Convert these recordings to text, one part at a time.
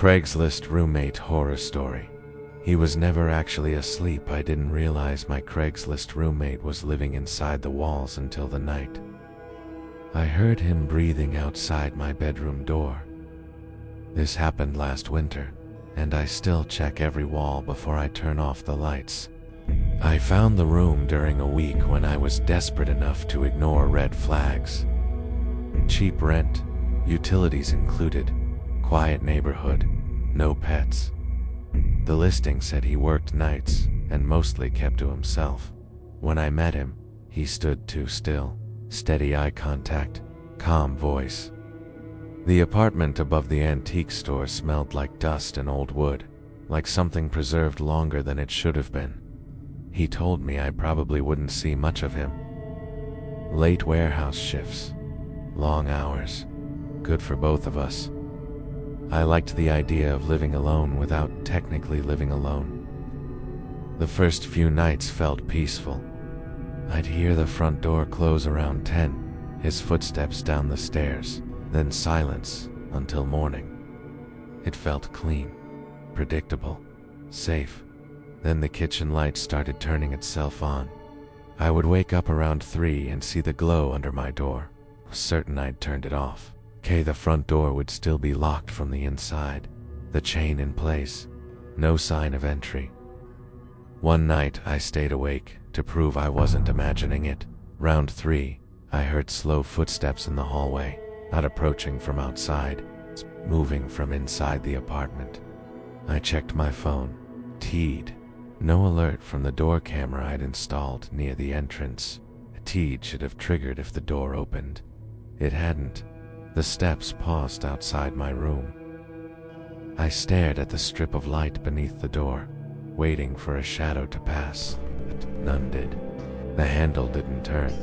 Craigslist roommate horror story. He was never actually asleep. I didn't realize my Craigslist roommate was living inside the walls until the night. I heard him breathing outside my bedroom door. This happened last winter, and I still check every wall before I turn off the lights. I found the room during a week when I was desperate enough to ignore red flags. Cheap rent, utilities included, quiet neighborhood, no pets. The listing said he worked nights and mostly kept to himself. When I met him, he stood too still, steady eye contact, calm voice. The apartment above the antique store smelled like dust and old wood, like something preserved longer than it should have been. He told me I probably wouldn't see much of him. Late warehouse shifts, long hours, good for both of us. I liked the idea of living alone without technically living alone. The first few nights felt peaceful. I'd hear the front door close around 10, his footsteps down the stairs, then silence until morning. It felt clean, predictable, safe. Then the kitchen light started turning itself on. I would wake up around 3 and see the glow under my door, certain I'd turned it off. The front door would still be locked from the inside, the chain in place, no sign of entry. One night I stayed awake to prove I wasn't imagining it. Round 3, I heard slow footsteps in the hallway, not approaching from outside, moving from inside the apartment. I checked my phone, T'd. No alert from the door camera I'd installed near the entrance. A T'd should have triggered if the door opened. It hadn't. The steps paused outside my room. I stared at the strip of light beneath the door, waiting for a shadow to pass, but none did. The handle didn't turn.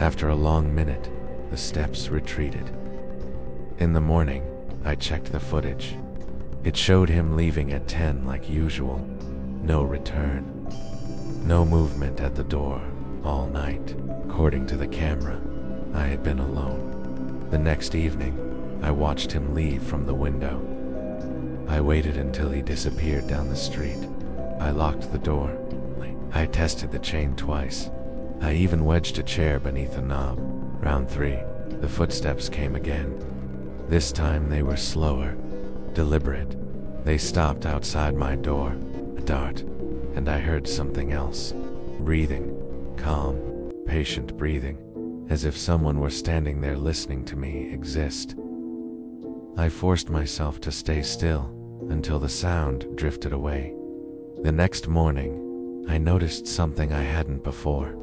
After a long minute, the steps retreated. In the morning, I checked the footage. It showed him leaving at 10 like usual. No return. No movement at the door all night. According to the camera, I had been alone. The next evening, I watched him leave from the window. I waited until he disappeared down the street. I locked the door. I tested the chain twice. I even wedged a chair beneath a knob. Round 3, the footsteps came again. This time they were slower, deliberate. They stopped outside my door, a dart, and I heard something else. Breathing, calm, patient breathing, as if someone were standing there listening to me exist. I forced myself to stay still until the sound drifted away. The next morning, I noticed something I hadn't before.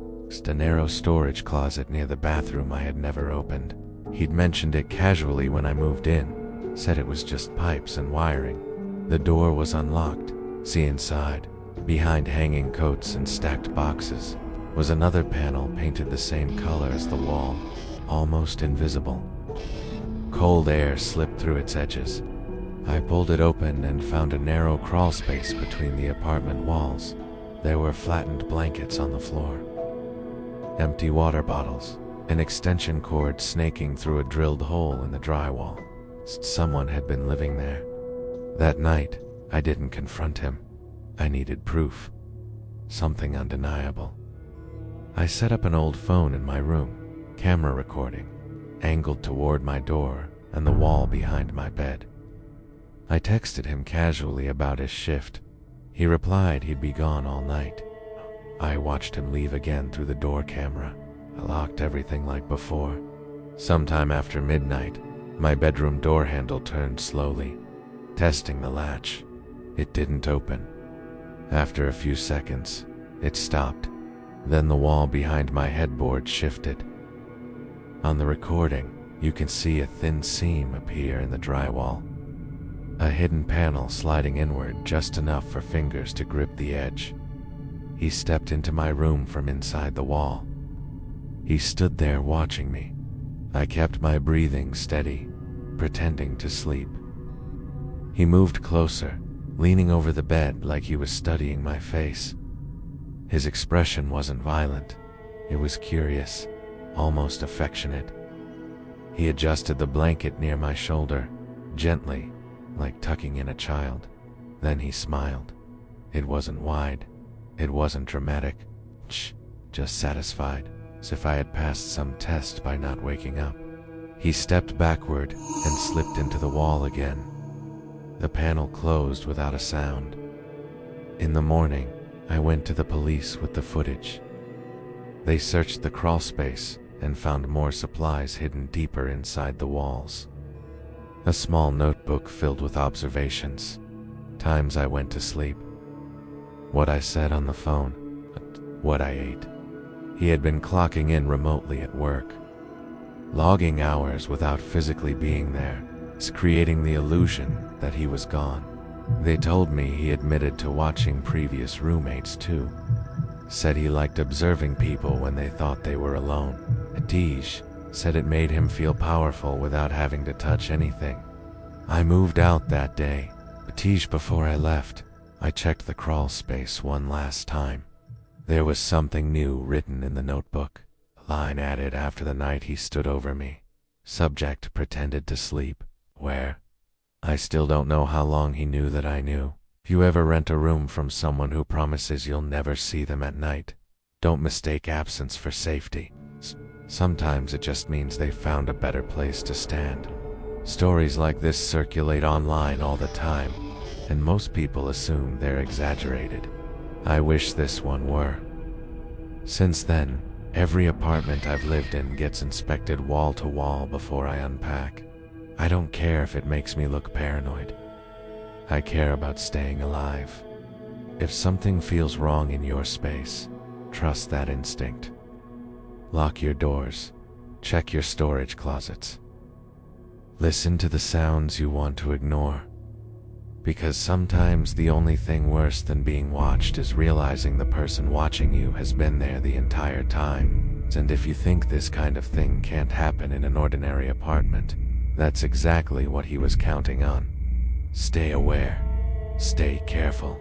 A narrow storage closet near the bathroom I had never opened. He'd mentioned it casually when I moved in, said it was just pipes and wiring. The door was unlocked. See inside, behind hanging coats and stacked boxes, was another panel painted the same color as the wall, almost invisible. Cold air slipped through its edges. I pulled it open and found a narrow crawl space between the apartment walls. There were flattened blankets on the floor, empty water bottles, an extension cord snaking through a drilled hole in the drywall. Someone had been living there. That night, I didn't confront him. I needed proof. Something undeniable. I set up an old phone in my room, camera recording, angled toward my door and the wall behind my bed. I texted him casually about his shift. He replied he'd be gone all night. I watched him leave again through the door camera. I locked everything like before. Sometime after midnight, my bedroom door handle turned slowly. Testing the latch. It didn't open. After a few seconds, it stopped. Then the wall behind my headboard shifted. On the recording, you can see a thin seam appear in the drywall. A hidden panel sliding inward just enough for fingers to grip the edge. He stepped into my room from inside the wall. He stood there watching me. I kept my breathing steady, pretending to sleep. He moved closer, leaning over the bed like he was studying my face. His expression wasn't violent. It was curious, almost affectionate. He adjusted the blanket near my shoulder, gently, like tucking in a child. Then he smiled. It wasn't wide. It wasn't dramatic. Just satisfied, as if I had passed some test by not waking up. He stepped backward and slipped into the wall again. The panel closed without a sound. In the morning, I went to the police with the footage. They searched the crawl space and found more supplies hidden deeper inside the walls. A small notebook filled with observations, times I went to sleep, what I said on the phone, what I ate. He had been clocking in remotely at work, logging hours without physically being there, creating the illusion that he was gone. They told me he admitted to watching previous roommates too. Said he liked observing people when they thought they were alone. Atij said it made him feel powerful without having to touch anything. I moved out that day. Atij, before I left, I checked the crawl space one last time. There was something new written in the notebook. A line added after the night he stood over me. Subject pretended to sleep. Where? I still don't know how long he knew that I knew. If you ever rent a room from someone who promises you'll never see them at night, don't mistake absence for safety. Sometimes it just means they found a better place to stand. Stories like this circulate online all the time, and most people assume they're exaggerated. I wish this one were. Since then, every apartment I've lived in gets inspected wall to wall before I unpack. I don't care if it makes me look paranoid. I care about staying alive. If something feels wrong in your space, trust that instinct. Lock your doors. Check your storage closets. Listen to the sounds you want to ignore. Because sometimes the only thing worse than being watched is realizing the person watching you has been there the entire time. And if you think this kind of thing can't happen in an ordinary apartment, that's exactly what he was counting on. Stay aware, stay careful,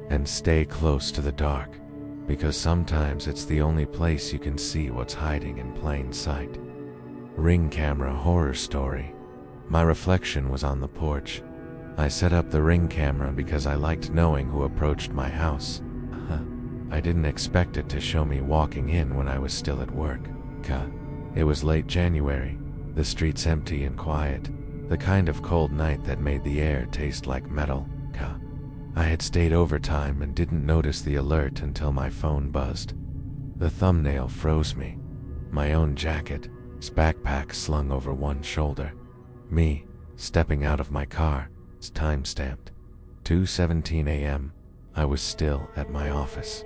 and stay close to the dark, because sometimes it's the only place you can see what's hiding in plain sight. Ring camera horror story. My reflection was on the porch. I set up the Ring camera because I liked knowing who approached my house. I didn't expect it to show me walking in when I was still at work. It was late January, the streets empty and quiet, the kind of cold night that made the air taste like metal. I had stayed overtime and didn't notice the alert until my phone buzzed. The thumbnail froze me. My own jacket, backpack slung over one shoulder. Me, stepping out of my car. It's time-stamped. 2:17 a.m. I was still at my office.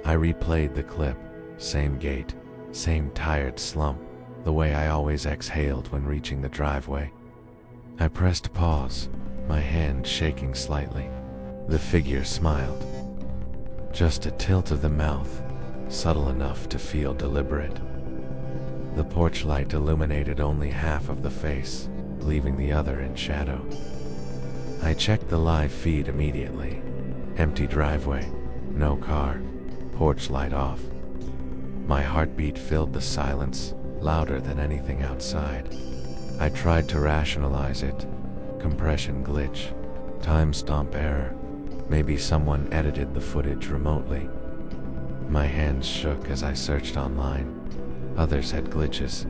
I replayed the clip. Same gait, same tired slump, the way I always exhaled when reaching the driveway. I pressed pause, my hand shaking slightly. The figure smiled. Just a tilt of the mouth, subtle enough to feel deliberate. The porch light illuminated only half of the face, leaving the other in shadow. I checked the live feed immediately. Empty driveway, no car, porch light off. My heartbeat filled the silence, louder than anything outside. I tried to rationalize it. Compression glitch, timestamp error. Maybe someone edited the footage remotely. My hands shook as I searched online. Others had glitches,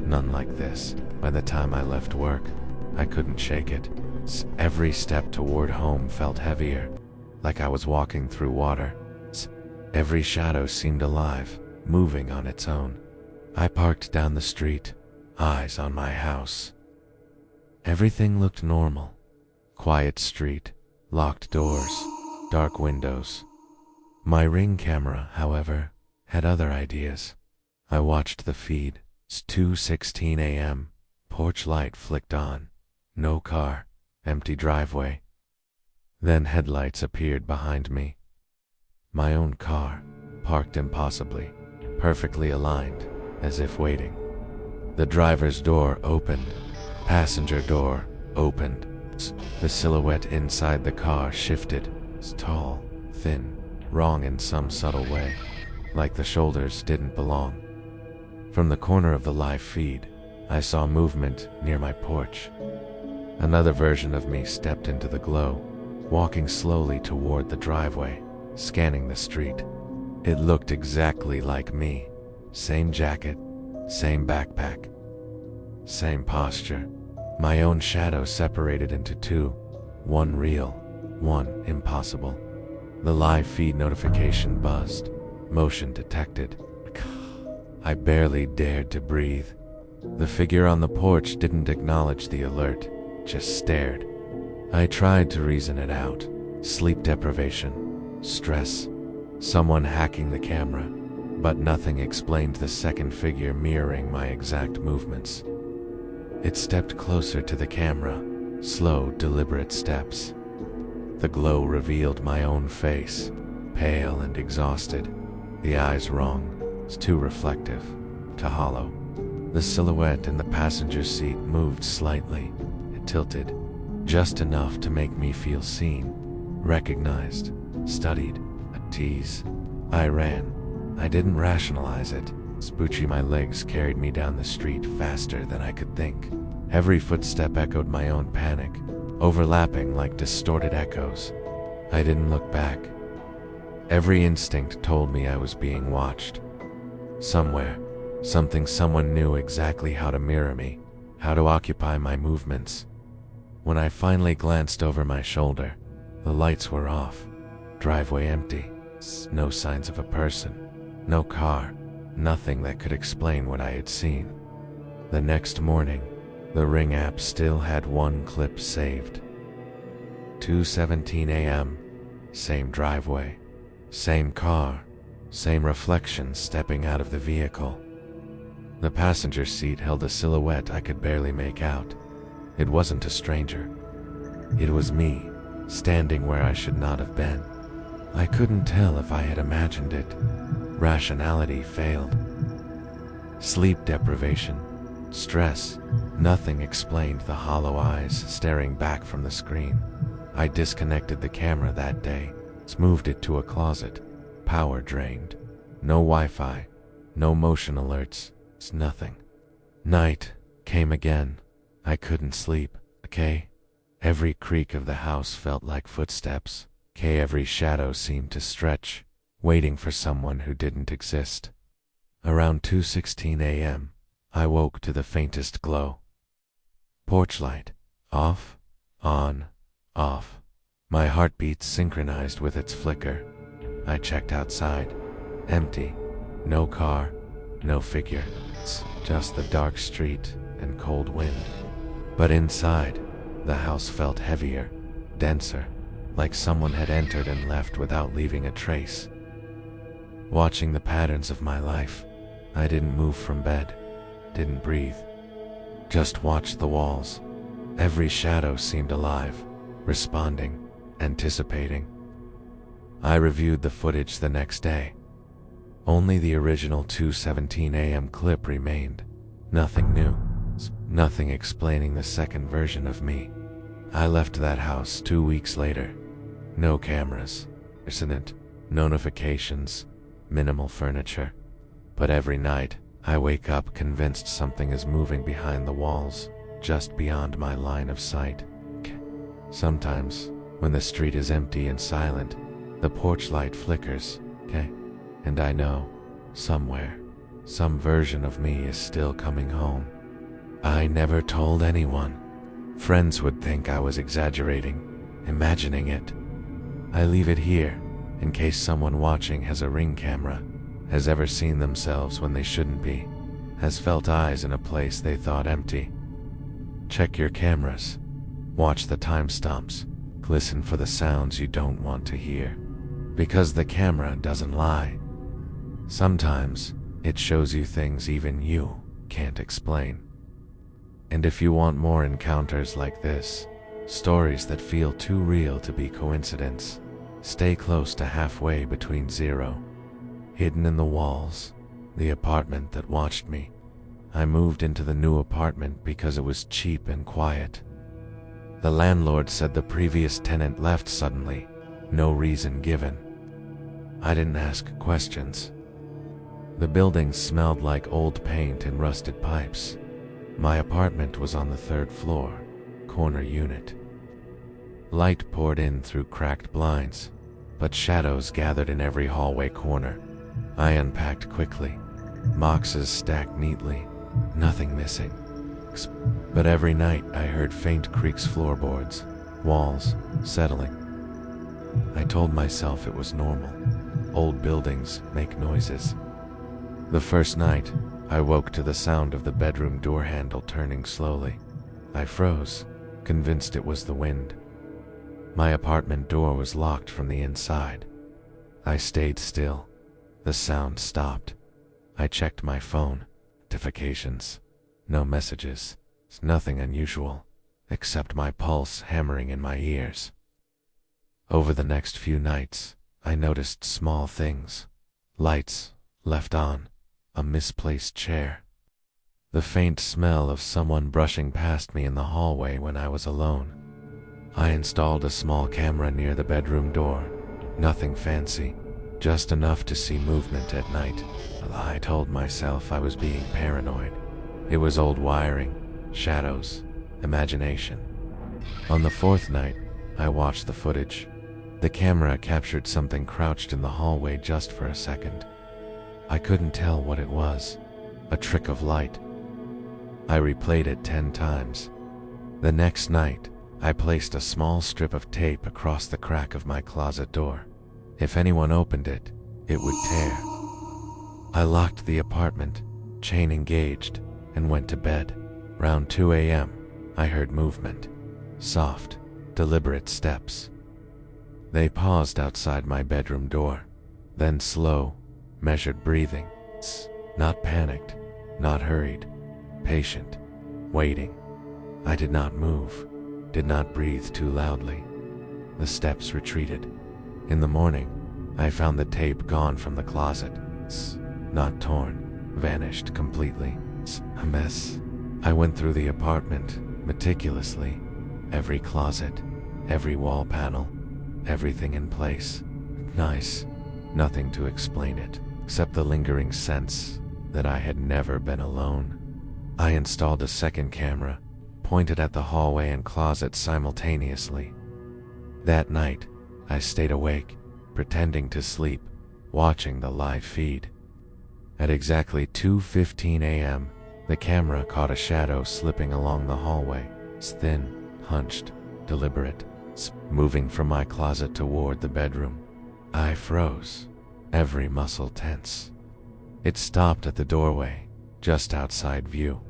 none like this. By the time I left work, I couldn't shake it. Every step toward home felt heavier, like I was walking through water. Every shadow seemed alive, moving on its own. I parked down the street, eyes on my house. Everything looked normal. Quiet street, locked doors, dark windows. My Ring camera, however, had other ideas. I watched the feed. It's 2:16 a.m. Porch light flicked on. No car. Empty driveway. Then headlights appeared behind me. My own car, parked impossibly, perfectly aligned, as if waiting. The driver's door opened. Passenger door opened. The silhouette inside the car shifted. It's tall, thin, wrong in some subtle way, like the shoulders didn't belong. From the corner of the live feed, I saw movement near my porch. Another version of me stepped into the glow, walking slowly toward the driveway, scanning the street. It looked exactly like me. Same jacket, same backpack, same posture. My own shadow separated into two, one real, one impossible. The live feed notification buzzed. Motion detected. I barely dared to breathe. The figure on the porch didn't acknowledge the alert, just stared. I tried to reason it out. Sleep deprivation, stress, someone hacking the camera, but nothing explained the second figure mirroring my exact movements. It stepped closer to the camera, slow, deliberate steps. The glow revealed my own face, pale and exhausted. The eyes wrong, too reflective, too hollow. The silhouette in the passenger seat moved slightly. It tilted, just enough to make me feel seen, recognized, studied, a tease. I ran. I didn't rationalize it. Spoochy, my legs carried me down the street faster than I could think. Every footstep echoed my own panic, overlapping like distorted echoes. I didn't look back. Every instinct told me I was being watched. Somewhere, someone knew exactly how to mirror me, how to occupy my movements. When I finally glanced over my shoulder, the lights were off, driveway empty, no signs of a person, no car, nothing that could explain what I had seen. The next morning, the Ring app still had one clip saved. 2:17 a.m., same driveway, same car, same reflection stepping out of the vehicle. The passenger seat held a silhouette I could barely make out. It wasn't a stranger. It was me, standing where I should not have been. I couldn't tell if I had imagined it. Rationality failed. Sleep deprivation, stress, nothing explained the hollow eyes staring back from the screen. I disconnected the camera that day, moved it to a closet. Power drained. No Wi-Fi, no motion alerts, nothing. Night came again. I couldn't sleep. Okay? Every creak of the house felt like footsteps. Okay, every shadow seemed to stretch, waiting for someone who didn't exist. Around 2:16 a.m., I woke to the faintest glow. Porch light. Off, on, off. My heartbeat synchronized with its flicker. I checked outside. Empty. No car, no figure. It's just the dark street and cold wind. But inside, the house felt heavier, denser, like someone had entered and left without leaving a trace. Watching the patterns of my life, I didn't move from bed, didn't breathe. Just watched the walls. Every shadow seemed alive, responding, anticipating. I reviewed the footage the next day. Only the original 2:17 a.m. clip remained. Nothing new. Nothing explaining the second version of me. I left that house 2 weeks later. No cameras, no notifications, minimal furniture. But every night, I wake up convinced something is moving behind the walls, just beyond my line of sight. Sometimes, when the street is empty and silent, the porch light flickers, and I know, somewhere, some version of me is still coming home. I never told anyone. Friends would think I was exaggerating, imagining it. I leave it here, in case someone watching has a Ring camera, has ever seen themselves when they shouldn't be, has felt eyes in a place they thought empty. Check your cameras. Watch the timestamps. Listen for the sounds you don't want to hear. Because the camera doesn't lie. Sometimes, it shows you things even you can't explain. And if you want more encounters like this, stories that feel too real to be coincidence, stay close to halfway between zero. Hidden in the walls, the apartment that watched me. I moved into the new apartment because it was cheap and quiet. The landlord said the previous tenant left suddenly, no reason given. I didn't ask questions. The building smelled like old paint and rusted pipes. My apartment was on the 3rd floor, corner unit. Light poured in through cracked blinds, but shadows gathered in every hallway corner. I unpacked quickly, boxes stacked neatly, nothing missing. But every night I heard faint creaks floorboards, walls settling. I told myself it was normal. Old buildings make noises. The first night, I woke to the sound of the bedroom door handle turning slowly. I froze, convinced it was the wind. My apartment door was locked from the inside. I stayed still. The sound stopped. I checked my phone. Notifications. No messages. Nothing unusual, except my pulse hammering in my ears. Over the next few nights, I noticed small things. Lights left on, a misplaced chair, the faint smell of someone brushing past me in the hallway when I was alone. I installed a small camera near the bedroom door. Nothing fancy, just enough to see movement at night. I told myself I was being paranoid. It was old wiring, shadows, imagination. On the fourth night, I watched the footage. The camera captured something crouched in the hallway just for a second. I couldn't tell what it was. A trick of light. I replayed it 10 times. The next night, I placed a small strip of tape across the crack of my closet door. If anyone opened it, it would tear. I locked the apartment, chain engaged, and went to bed. Round 2 a.m., I heard movement. Soft, deliberate steps. They paused outside my bedroom door. Then slow, measured breathing. Not panicked, not hurried. Patient, waiting. I did not move, did not breathe too loudly. The steps retreated. In the morning, I found the tape gone from the closet. Not torn, vanished completely. A mess. I went through the apartment meticulously. Every closet, every wall panel, everything in place. Nice. Nothing to explain it, except the lingering sense that I had never been alone. I installed a second camera, pointed at the hallway and closet simultaneously. That night, I stayed awake, pretending to sleep, watching the live feed. At exactly 2:15 a.m., the camera caught a shadow slipping along the hallway. It's thin, hunched, deliberate, moving from my closet toward the bedroom. I froze, every muscle tense. It stopped at the doorway, just outside view.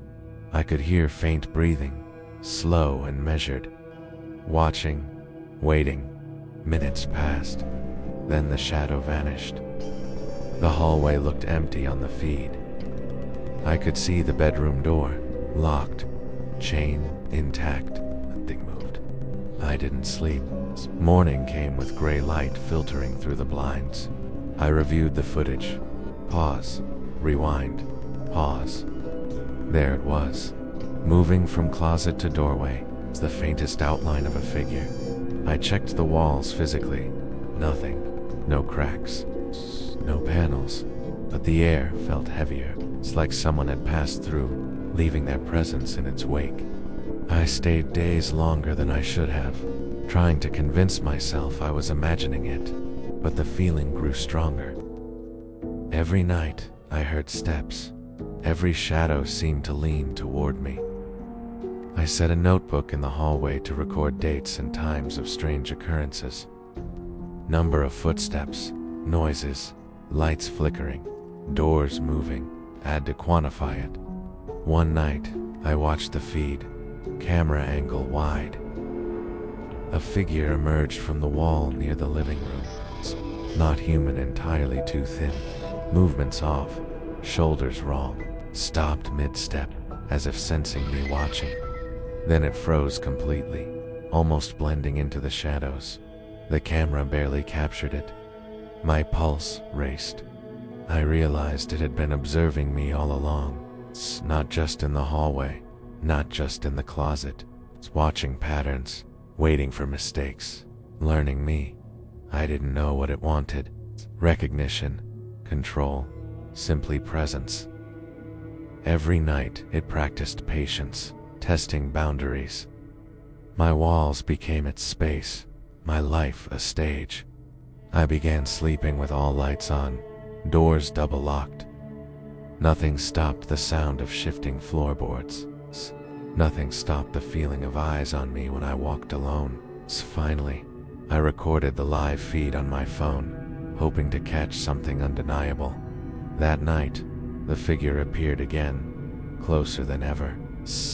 I could hear faint breathing, slow and measured. Watching, waiting. Minutes passed. Then the shadow vanished. The hallway looked empty on the feed. I could see the bedroom door, locked, chain intact. Nothing moved. I didn't sleep. Morning came with gray light filtering through the blinds. I reviewed the footage. Pause. Rewind. Pause. There it was, moving from closet to doorway, the faintest outline of a figure. I checked the walls physically. Nothing. No cracks. No panels. But the air felt heavier. It's like someone had passed through, leaving their presence in its wake. I stayed days longer than I should have, trying to convince myself I was imagining it, but the feeling grew stronger. Every night, I heard steps. Every shadow seemed to lean toward me. I set a notebook in the hallway to record dates and times of strange occurrences. Number of footsteps, noises, lights flickering, doors moving. I had to quantify it. One night, I watched the feed, camera angle wide. A figure emerged from the wall near the living room. Not human, entirely too thin. Movements off, shoulders wrong. Stopped mid-step, as if sensing me watching. Then it froze completely, almost blending into the shadows. The camera barely captured it. My pulse raced. I realized it had been observing me all along. It's not just in the hallway, not just in the closet. It's watching patterns, waiting for mistakes, learning me. I didn't know what it wanted. Recognition, control, simply presence. Every night, it practiced patience, testing boundaries. My walls became its space, my life a stage. I began sleeping with all lights on, doors double locked. Nothing stopped the sound of shifting floorboards. Nothing stopped the feeling of eyes on me when I walked alone. Finally, I recorded the live feed on my phone, hoping to catch something undeniable. That night, the figure appeared again, closer than ever,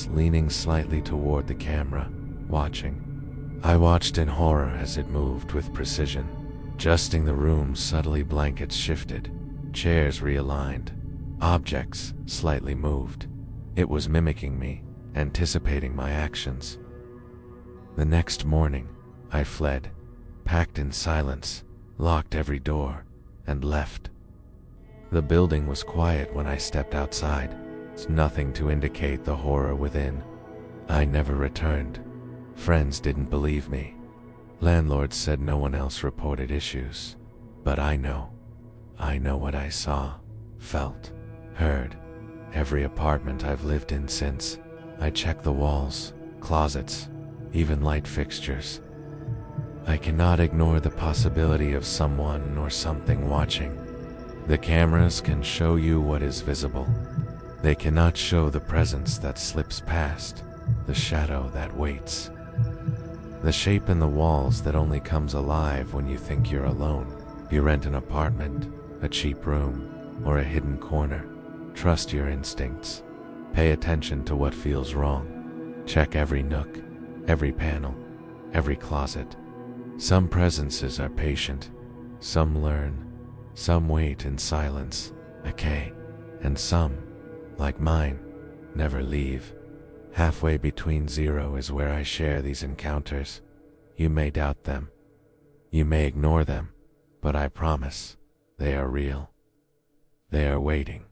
leaning slightly toward the camera, watching. I watched in horror as it moved with precision. Adjusting the room subtly, blankets shifted, chairs realigned, objects slightly moved. It was mimicking me, anticipating my actions. The next morning, I fled, packed in silence, locked every door, and left. The building was quiet when I stepped outside. Nothing to indicate the horror within. I never returned. Friends didn't believe me. Landlords said no one else reported issues. But I know what I saw, felt, heard. Every apartment I've lived in since. I checked the walls, closets, even light fixtures. I cannot ignore the possibility of someone or something watching. The cameras can show you what is visible. They cannot show the presence that slips past, the shadow that waits. The shape in the walls that only comes alive when you think you're alone. If you rent an apartment, a cheap room, or a hidden corner, trust your instincts. Pay attention to what feels wrong. Check every nook, every panel, every closet. Some presences are patient, some learn, some wait in silence, okay, and some, like mine, never leave. Halfway between zero is where I share these encounters. You may doubt them. You may ignore them, but I promise, they are real. They are waiting.